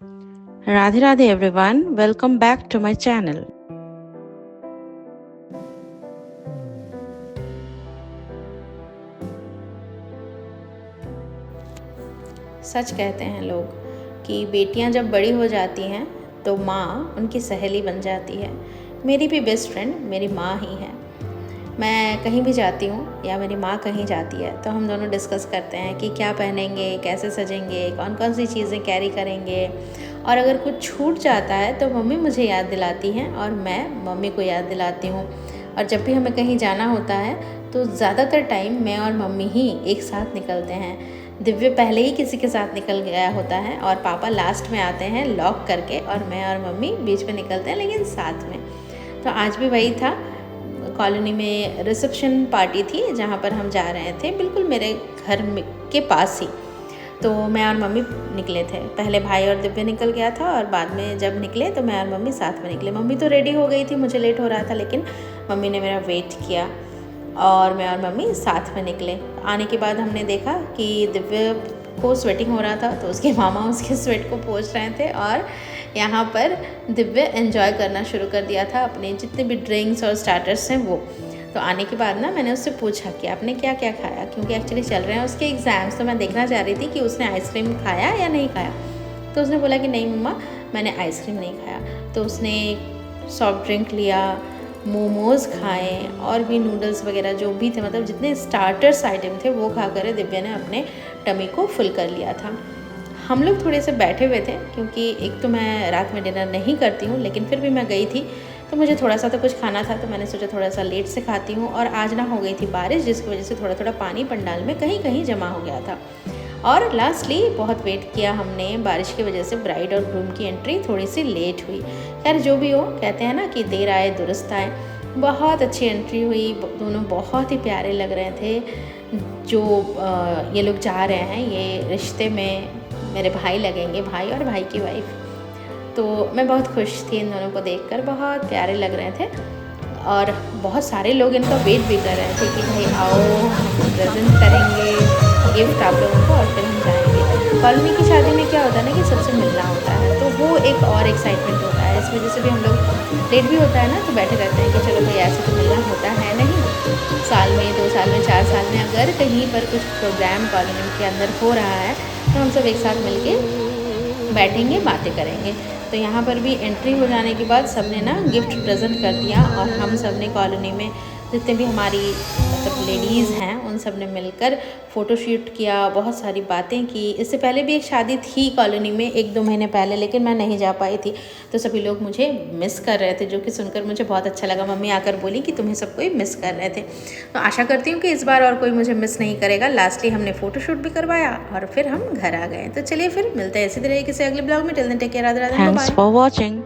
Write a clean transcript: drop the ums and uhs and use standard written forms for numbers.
Radhe Radhe everyone, welcome back to my channel. सच कहते हैं लोग कि बेटियां जब बड़ी हो जाती हैं तो माँ उनकी सहेली बन जाती है। मेरी भी बेस्ट फ्रेंड मेरी माँ ही है। मैं कहीं भी जाती हूँ या मेरी माँ कहीं जाती है तो हम दोनों डिस्कस करते हैं कि क्या पहनेंगे, कैसे सजेंगे, कौन कौन सी चीज़ें कैरी करेंगे। और अगर कुछ छूट जाता है तो मम्मी मुझे याद दिलाती हैं और मैं मम्मी को याद दिलाती हूँ। और जब भी हमें कहीं जाना होता है तो ज़्यादातर टाइम मैं और मम्मी ही एक साथ निकलते हैं। दिव्य पहले ही किसी के साथ निकल गया होता है और पापा लास्ट में आते हैं लॉक करके, और मैं और मम्मी बीच में निकलते हैं लेकिन साथ में। तो आज भी वही था। कॉलोनी में रिसेप्शन पार्टी थी जहाँ पर हम जा रहे थे, बिल्कुल मेरे घर के पास ही। तो मैं और मम्मी निकले थे। पहले भाई और दिव्य निकल गया था और बाद में जब निकले तो मैं और मम्मी साथ में निकले। मम्मी तो रेडी हो गई थी, मुझे लेट हो रहा था, लेकिन मम्मी ने मेरा वेट किया और मैं और मम्मी साथ में निकले। आने के बाद हमने देखा कि दिव्य को स्वेटिंग हो रहा था तो उसके मामा उसके स्वेट को पोंछ रहे थे और यहाँ पर दिव्य एंजॉय करना शुरू कर दिया था अपने जितने भी ड्रिंक्स और स्टार्टर्स हैं वो। तो आने के बाद ना मैंने उससे पूछा कि आपने क्या क्या खाया, क्योंकि एक्चुअली चल रहे हैं उसके एग्ज़ाम्स, तो मैं देखना चाह रही थी कि उसने आइसक्रीम खाया या नहीं खाया। तो उसने बोला कि नहीं मम्मा, मैंने आइसक्रीम नहीं खाया। तो उसने सॉफ्ट ड्रिंक लिया, मोमोज़ खाए और भी नूडल्स वगैरह जो भी थे, मतलब जितने स्टार्टर्स आइटम थे वो खा कर दिव्या ने अपने टमी को फुल कर लिया था। हम लोग थोड़े से बैठे हुए थे क्योंकि एक तो मैं रात में डिनर नहीं करती हूँ, लेकिन फिर भी मैं गई थी तो मुझे थोड़ा सा तो कुछ खाना था, तो मैंने सोचा थोड़ा सा लेट से खाती हूँ। और आज ना हो गई थी बारिश, जिसकी वजह से थोड़ा थोड़ा पानी पंडाल में कहीं कहीं जमा हो गया था। और लास्टली बहुत वेट किया हमने, बारिश की वजह से ब्राइड और ग्रूम की एंट्री थोड़ी सी लेट हुई। खैर जो भी हो, कहते हैं ना कि देर आए दुरुस्त आए। बहुत अच्छी एंट्री हुई, दोनों बहुत ही प्यारे लग रहे थे। जो ये लोग जा रहे हैं, ये रिश्ते में मेरे भाई लगेंगे, भाई और भाई की वाइफ। तो मैं बहुत खुश थी इन दोनों को देखकर, बहुत प्यारे लग रहे थे। और बहुत सारे लोग इनका वेट भी कर रहे थे कि भाई आओ, हम प्रेजेंट करेंगे गिफ्ट आप लोगों को और फिर हम जाएंगे। कॉलोनी की शादी में क्या होता है ना कि सबसे मिलना होता है, तो वो एक और एक्साइटमेंट होता है। इस वजह से भी हम लोग लेट भी होता है ना तो बैठे रहते हैं कि चलो भाई ऐसे तो मिलना होता है नहीं। साल में, 2 साल में, 4 साल में अगर कहीं पर कुछ प्रोग्राम कॉलोनी के अंदर हो रहा है तो हम सब एक साथ मिल के बैठेंगे, बातें करेंगे। तो यहाँ पर भी एंट्री हो जाने के बाद सबने ना गिफ्ट प्रेजेंट कर दिया और हम सब ने कॉलोनी में जितने भी हमारी मतलब लेडीज़ हैं उन सब ने मिलकर फ़ोटो शूट किया, बहुत सारी बातें की। इससे पहले भी एक शादी थी कॉलोनी में 1-2 महीने पहले, लेकिन मैं नहीं जा पाई थी। तो सभी लोग मुझे मिस कर रहे थे, जो कि सुनकर मुझे बहुत अच्छा लगा। मम्मी आकर बोली कि तुम्हें सब कोई मिस कर रहे थे। तो आशा करती हूँ कि इस बार और कोई मुझे मिस नहीं करेगा। लास्टली हमने फ़ोटो शूट भी करवाया और फिर हम घर आ गए। तो चलिए फिर मिलते हैं इसी तरह किसी अगले ब्लॉग में। Till then take care, Radhe Radhe, bye Thanks bye. for watching.